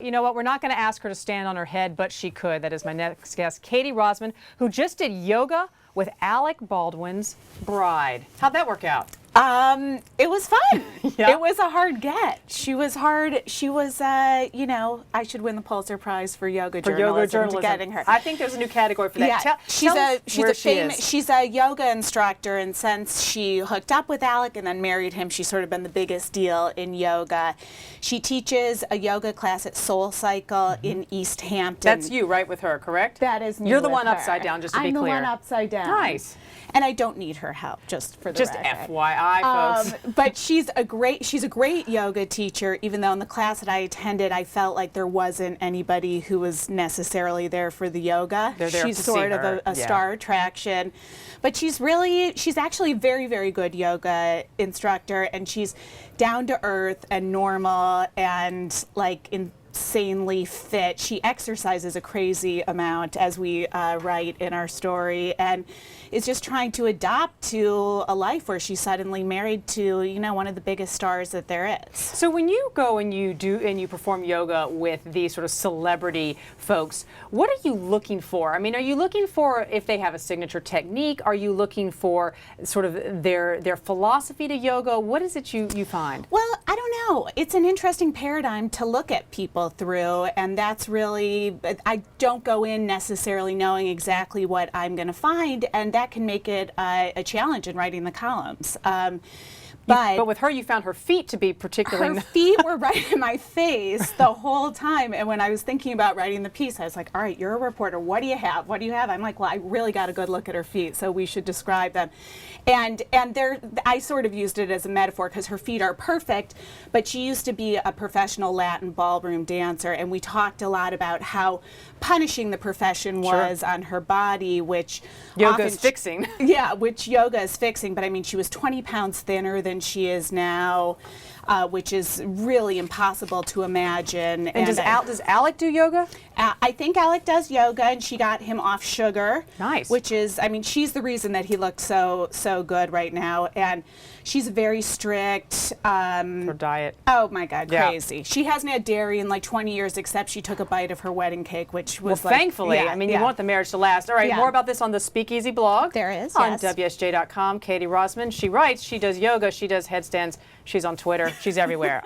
you know what? We're not going to ask her to stand on her head, but she could. That is my next guest, Katherine Rosman, who just did yoga with Alec Baldwin's bride. How'd that work out? It was fun. Yeah. It was a hard get. She was hard. She was, you know, I should win the Pulitzer Prize for yoga journalism. To getting her. I think there's a new category for that. Yeah. She's a yoga instructor, and since she hooked up with Alec and then married him, she's sort of been the biggest deal in yoga. She teaches a yoga class at Soul Cycle in East Hamptons. That's you, right, with her, correct? That is me. You're the with one her. upside down, just to be I'm clear. I'm the one upside down. Nice. And I don't need her help, just for the Just record. FYI, folks. But she's a great yoga teacher, even though in the class that I attended, I felt like there wasn't anybody who was necessarily there for the yoga. They're there she's to sort see of her. a star attraction. But she's actually a very, very good yoga instructor, and she's down to earth and normal and like insanely fit. She exercises a crazy amount, as we write in our story, and is just trying to adapt to a life where she's suddenly married to, you know, one of the biggest stars that there is. So when you go and you perform yoga with these sort of celebrity folks, what are you looking for? I mean, are you looking for if they have a signature technique? Are you looking for sort of their philosophy to yoga? What is it you find? Well, I don't know. It's an interesting paradigm to look at people through, and that's really, I don't go in necessarily knowing exactly what I'm going to find, and that can make it a challenge in writing the columns. But with her, you found her feet to be particularly... Her feet were right in my face the whole time. And when I was thinking about writing the piece, I was like, all right, you're a reporter. What do you have? What do you have? I'm like, well, I really got a good look at her feet, so we should describe them. And I sort of used it as a metaphor because her feet are perfect, but she used to be a professional Latin ballroom dancer, and we talked a lot about how punishing the profession was on her body, which yoga is fixing. Yeah, which yoga is fixing. But I mean, she was 20 pounds thinner than she is now, which is really impossible to imagine. And does Alec do yoga? I think Alec does yoga, and she got him off sugar. Nice. Which is, I mean, she's the reason that he looks so good right now. And she's very strict. Her diet. Oh my God, crazy. She hasn't had dairy in like 20 years, except she took a bite of her wedding cake, which was well, thankfully. I mean, you want the marriage to last. All right, more about this on the Speakeasy blog. There is, on WSJ.com. Katherine Rosman. She writes, she does yoga, she does headstands, she's on Twitter, she's everywhere.